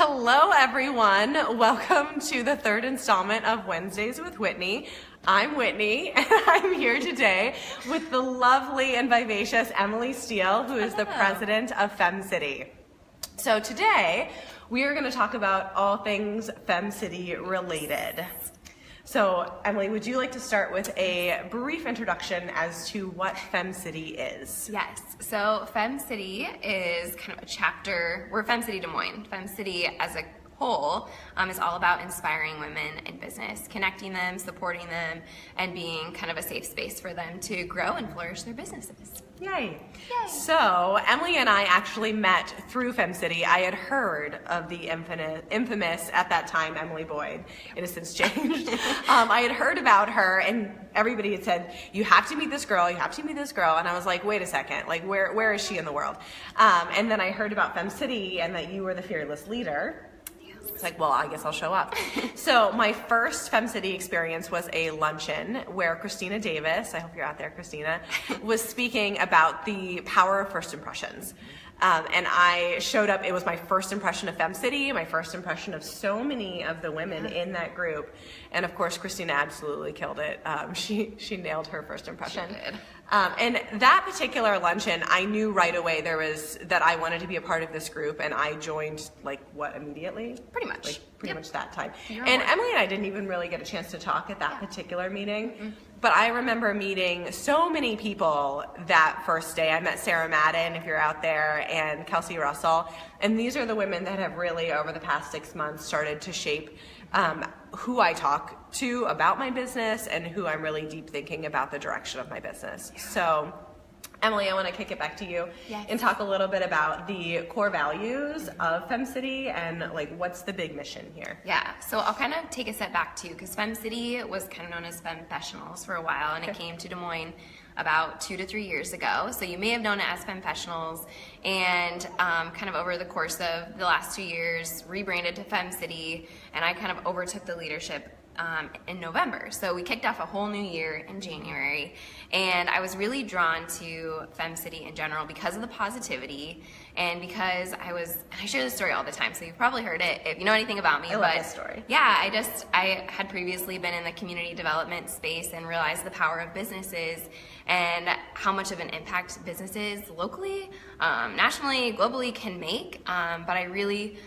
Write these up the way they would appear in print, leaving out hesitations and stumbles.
Hello, everyone. Welcome to the third installment of Wednesdays with Whitney. I'm Whitney, and I'm here today with the lovely and vivacious Emily Steele, who is the president of FemCity. So today, we are going to talk about all things FemCity related. So, Emily, would you like to start with a brief introduction as to what FemCity is? Yes. So, FemCity is kind of a chapter. We're FemCity Des Moines. FemCity as a whole is all about inspiring women in business, connecting them, supporting them, and being kind of a safe space for them to grow and flourish their businesses. Yay. Yay. So, Emily and I actually met through FemCity. I had heard of the infamous at that time, Emily Boyd. It has since changed. I had heard about her, and everybody had said, you have to meet this girl, you have to meet this girl. And I was like, wait a second, like where is she in the world? And then I heard about FemCity and that you were the fearless leader. It's like, well, I guess I'll show up. So my first FemCity experience was a luncheon where Christina Davis, I hope you're out there, Christina, was speaking about the power of first impressions. And I showed up. It was my first impression of FemCity, my first impression of so many of the women in that group. And of course, Christina absolutely killed it. She nailed her first impression. She did. And that particular luncheon, I knew right away that I wanted to be a part of this group, and I joined immediately? Pretty much. Pretty much that time. You're and Emily and I didn't even really get a chance to talk at that particular meeting. Mm-hmm. But I remember meeting so many people that first day. I met Sarah Madden, if you're out there, and Kelsey Russell. And these are the women that have really, over the past 6 months, started to shape who I talk to about my business and who I'm really deep thinking about the direction of my business. So, Emily, I want to kick it back to you and talk a little bit about the core values of FemCity and what's the big mission here. Yeah, so I'll kind of take a step back too, because FemCity was kind of known as FemPessionals for a while, and it came to Des Moines about 2 to 3 years ago. So you may have known it as FemPessionals, and kind of over the course of the last 2 years, rebranded to FemCity, and I kind of overtook the leadership in November. So we kicked off a whole new year in January, and I was really drawn to FemCity in general because of the positivity, and because I share this story all the time, so you've probably heard it if you know anything about me. I love this story. Yeah, I had previously been in the community development space and realized the power of businesses and how much of an impact businesses locally, nationally, globally can make, but I really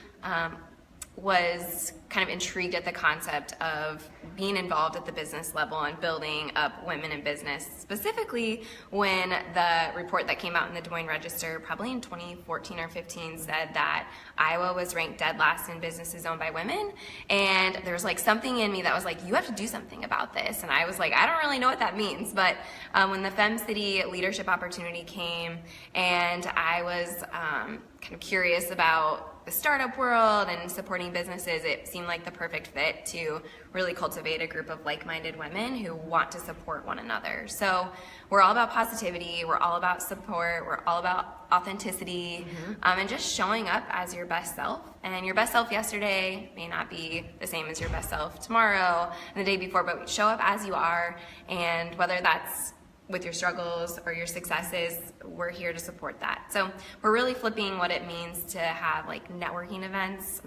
was kind of intrigued at the concept of being involved at the business level and building up women in business, specifically when the report that came out in the Des Moines Register probably in 2014 or 15 said that Iowa was ranked dead last in businesses owned by women, and there was something in me that was like, you have to do something about this. And I was like, I don't really know what that means, but when the FemCity leadership opportunity came, and I was kind of curious about the startup world and supporting businesses, it seemed like the perfect fit to really cultivate a group of like-minded women who want to support one another. So we're all about positivity, we're all about support, we're all about authenticity, and just showing up as your best self. And your best self yesterday may not be the same as your best self tomorrow and the day before, but show up as you are, and whether that's with your struggles or your successes, we're here to support that. So we're really flipping what it means to have networking events,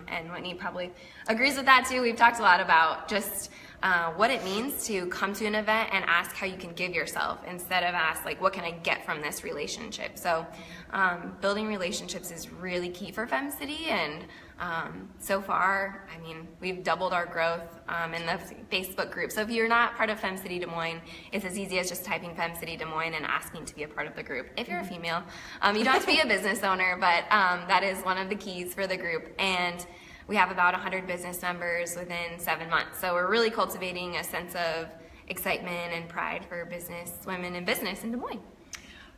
and Whitney probably agrees with that too. We've talked a lot about just what it means to come to an event and ask how you can give yourself instead of ask what can I get from this relationship. So building relationships is really key for FemCity, and so far, I mean, we've doubled our growth in the Facebook group. So if you're not part of FemCity Des Moines, it's as easy as just typing FemCity Des Moines and asking to be a part of the group. If you're a female, you don't have to be a business owner, but that is one of the keys for the group. And we have about 100 business members within 7 months. So we're really cultivating a sense of excitement and pride for business women in business in Des Moines.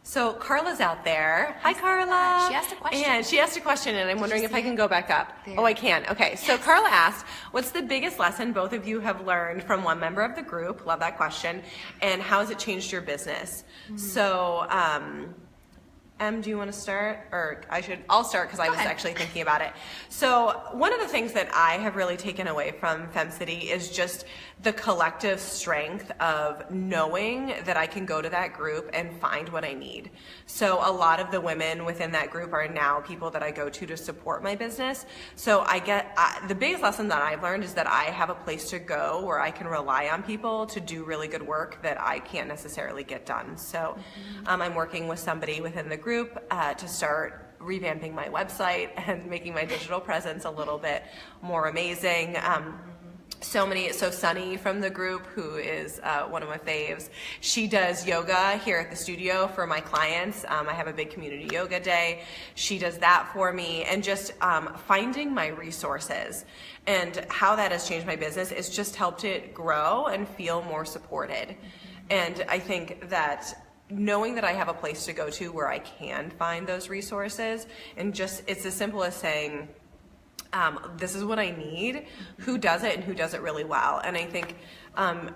So Carla's out there. Hi, Carla. She asked a question. And she asked a question, and I'm wondering if I can go back up. There. Oh, I can. Okay. So Carla asked, what's the biggest lesson both of you have learned from one member of the group? Love that question. And how has it changed your business? So Do you want to start? Or I'll start because I was actually thinking about it. So one of the things that I have really taken away from FemCity is just the collective strength of knowing that I can go to that group and find what I need. So a lot of the women within that group are now people that I go to support my business. So the biggest lesson that I've learned is that I have a place to go where I can rely on people to do really good work that I can't necessarily get done. So I'm working with somebody within the group to start revamping my website and making my digital presence a little bit more amazing. So Sunny from the group, who is one of my faves, she does yoga here at the studio for my clients. I have a big community yoga day. She does that for me, and just finding my resources and how that has changed my business is just helped it grow and feel more supported. And I think that knowing that I have a place to go to where I can find those resources, and just it's as simple as saying, this is what I need, who does it and who does it really well. And I think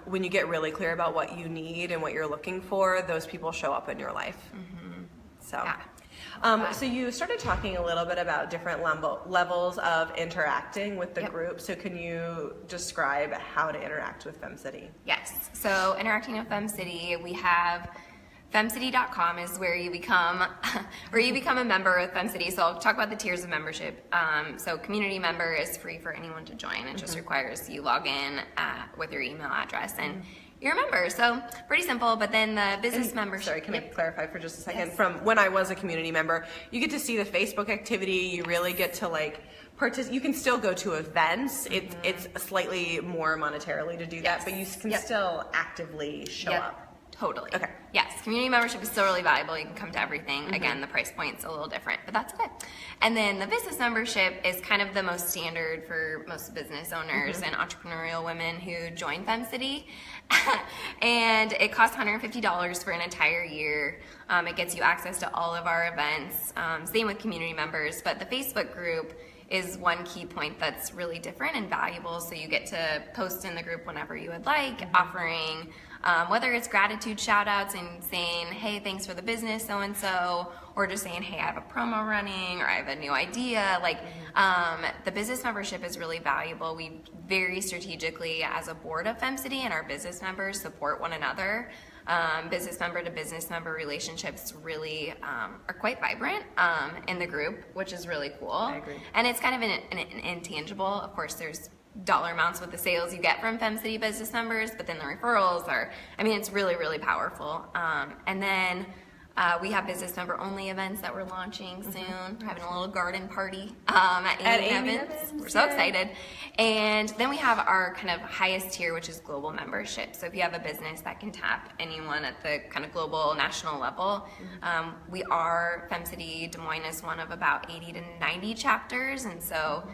when you get really clear about what you need and what you're looking for, those people show up in your life. So. So you started talking a little bit about different levels of interacting with the group. So can you describe how to interact with FemCity? Yes. So interacting with FemCity, we have FemCity.com is where you become a member of FemCity. So I'll talk about the tiers of membership. So community member is free for anyone to join. It just requires you log in with your email address and you're a member. So pretty simple. But then the business membership. Sorry, can I clarify for just a second? Yes. From when I was a community member, you get to see the Facebook activity. You really get to you can still go to events. It's slightly more monetarily to do that, but you can still actively show up. Totally. Okay. Yes, community membership is still really valuable. You can come to everything. Again, the price point's a little different, but that's okay. And then the business membership is kind of the most standard for most business owners and entrepreneurial women who join FemCity. And it costs $150 for an entire year. It gets you access to all of our events. Same with community members, but the Facebook group is one key point that's really different and valuable. So you get to post in the group whenever you would like, offering whether it's gratitude shout outs and saying, hey, thanks for the business, so-and-so, or just saying, hey, I have a promo running, or I have a new idea. The business membership is really valuable. We very strategically, as a board of FemCity and our business members, support one another. Business member to business member relationships really are quite vibrant in the group, which is really cool. I agree. And it's kind of an intangible. Of course, there's dollar amounts with the sales you get from FemCity business members, but then the referrals it's really, really powerful. And then we have business member only events that we're launching soon. We're having a little garden party at Amy Evans. We're so excited. And then we have our kind of highest tier, which is global membership. So if you have a business that can tap anyone at the kind of global, national level, FemCity Des Moines is one of about 80 to 90 chapters. And so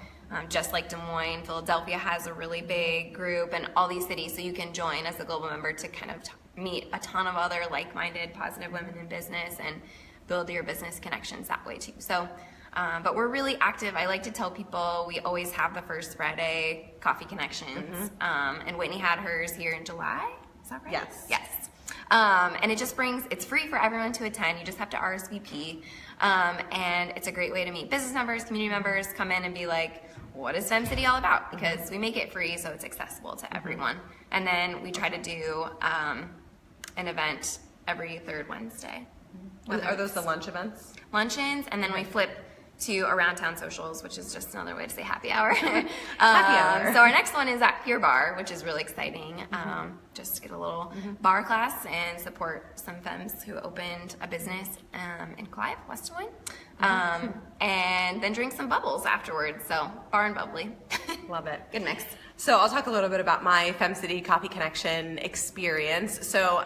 just like Des Moines, Philadelphia has a really big group, and all these cities, so you can join as a global member to kind of meet a ton of other like-minded, positive women in business and build your business connections that way too. So, but we're really active. I like to tell people we always have the first Friday coffee connections, and Whitney had hers here in July. Is that right? Yes. Yes. And it's free for everyone to attend. You just have to RSVP. And it's a great way to meet business members, community members, come in and be like, what is FemCity all about? Because we make it free so it's accessible to everyone. And then we try to do an event every third Wednesday. Are those the lunch events? Luncheons, and then we flip to Around Town Socials, which is just another way to say happy hour. Happy hour. So our next one is at Pure Bar, which is really exciting. Just to get a little bar class and support some femmes who opened a business in Clive, West Des Moines. And then drink some bubbles afterwards. So bar and bubbly. Love it. Good mix. So I'll talk a little bit about my FemCity Coffee Connection experience. So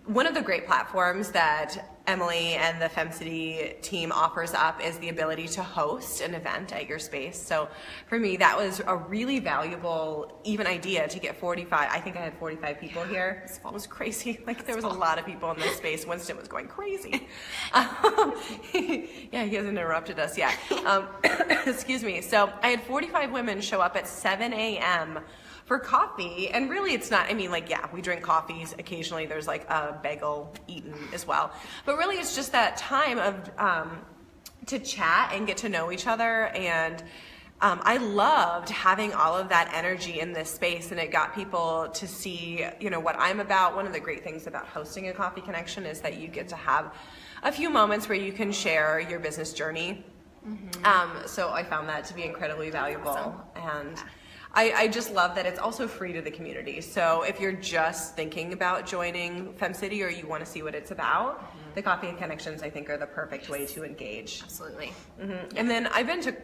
one of the great platforms that Emily and the FemCity team offers up is the ability to host an event at your space. So for me, that was a really valuable even idea to get 45. I think I had 45 people here. This fall was crazy. There was a lot of people in this space. Winston was going crazy. Yeah, he hasn't interrupted us yet. Excuse me. So I had 45 women show up at 7 a.m. for coffee. And really it's not, I mean, like, yeah, we drink coffees. Occasionally there's like a bagel eaten as well. But really it's just that time of to chat and get to know each other. And I loved having all of that energy in this space, and it got people to see, you know, what I'm about. One of the great things about hosting a coffee connection is that you get to have a few moments where you can share your business journey. So I found that to be incredibly valuable. Awesome. And I just love that it's also free to the community. So if you're just thinking about joining FemCity or you want to see what it's about, the Coffee and Connections, I think, are the perfect way to engage. Absolutely. And then I've been to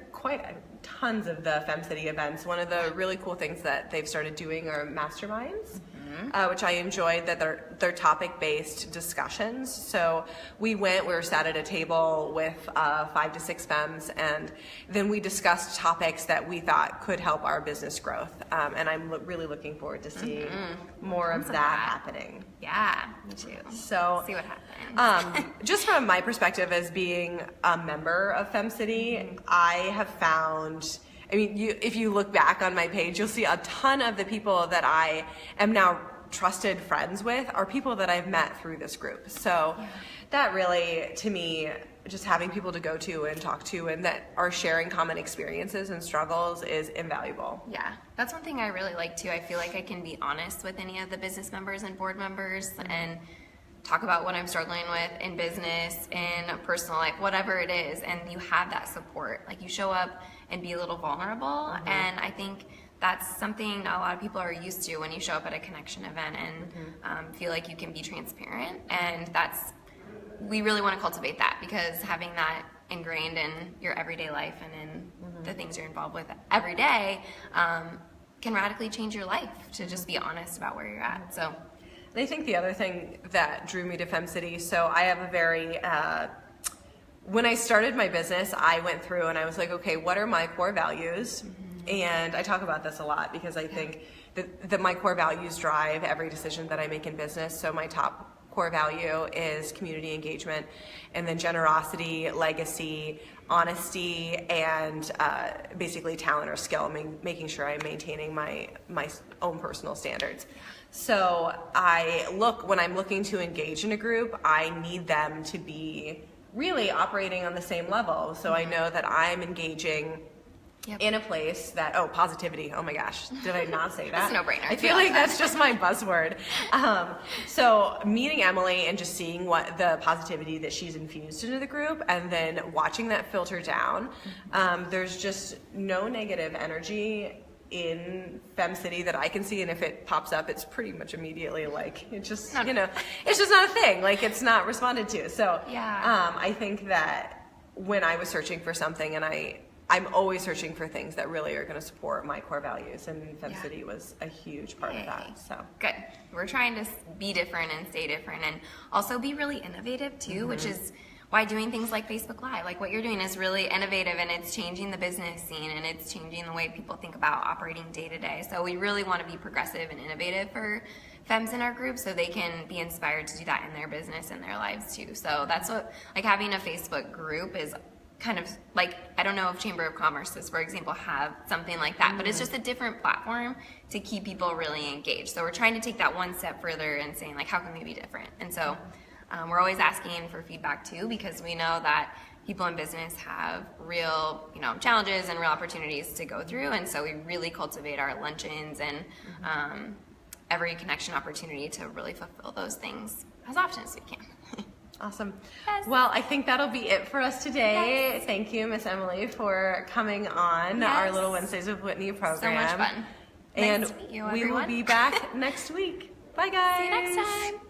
tons of the FemCity events. One of the really cool things that they've started doing are masterminds, which I enjoyed, that they're topic-based discussions. So we were sat at a table with 5 to 6 femmes, and then we discussed topics that we thought could help our business growth. And I'm really looking forward to seeing more of that happening. Yeah, me too. So see what happens. Just from my perspective as being a member of FemCity, I have found, I mean, if you look back on my page, you'll see a ton of the people that I am now trusted friends with are people that I've met through this group. So that really, to me, just having people to go to and talk to and that are sharing common experiences and struggles is invaluable. Yeah, that's one thing I really like too. I feel like I can be honest with any of the business members and board members and talk about what I'm struggling with in business, in personal life, whatever it is, and you have that support. Like, you show up and be a little vulnerable, and I think that's something a lot of people are used to when you show up at a connection event and feel like you can be transparent, and we really want to cultivate that, because having that ingrained in your everyday life and in the things you're involved with every day can radically change your life, to just be honest about where you're at. So. And I think the other thing that drew me to FemCity, so I have a very, when I started my business, I went through and I was like, okay, what are my core values? And I talk about this a lot because I think that my core values drive every decision that I make in business. So my top core value is community engagement, and then generosity, legacy, honesty, and basically talent or skill, making sure I'm maintaining my own personal standards. So when I'm looking to engage in a group, I need them to be really operating on the same level. So I know that I'm engaging in a place that, positivity, oh my gosh, did I not say that? That's a no-brainer. I feel like that's just my buzzword. So meeting Emily and just seeing what the positivity that she's infused into the group, and then watching that filter down, there's just no negative energy in FemCity that I can see, and if it pops up, it's pretty much immediately like, it just, it's just not a thing, like it's not responded to. So I think that when I was searching for something, and I'm always searching for things that really are going to support my core values, and FemCity was a huge part of that. So good. We're trying to be different and stay different, and also be really innovative too, which is why doing things like Facebook Live, like what you're doing, is really innovative, and it's changing the business scene, and it's changing the way people think about operating day to day. So we really want to be progressive and innovative for femmes in our group, so they can be inspired to do that in their business and their lives too. So that's what, like, having a Facebook group is kind of like, I don't know if Chamber of Commerce's, for example, have something like that, but it's just a different platform to keep people really engaged. So we're trying to take that one step further and saying, like, how can we be different? And so we're always asking for feedback too, because we know that people in business have real, challenges and real opportunities to go through, and so we really cultivate our luncheons and every connection opportunity to really fulfill those things as often as we can. Awesome. Yes. Well, I think that'll be it for us today. Yes. Thank you, Miss Emily, for coming on our Little Wednesdays with Whitney program. So much fun. And nice to meet you, we will everyone. be back next week. Bye, guys. See you next time.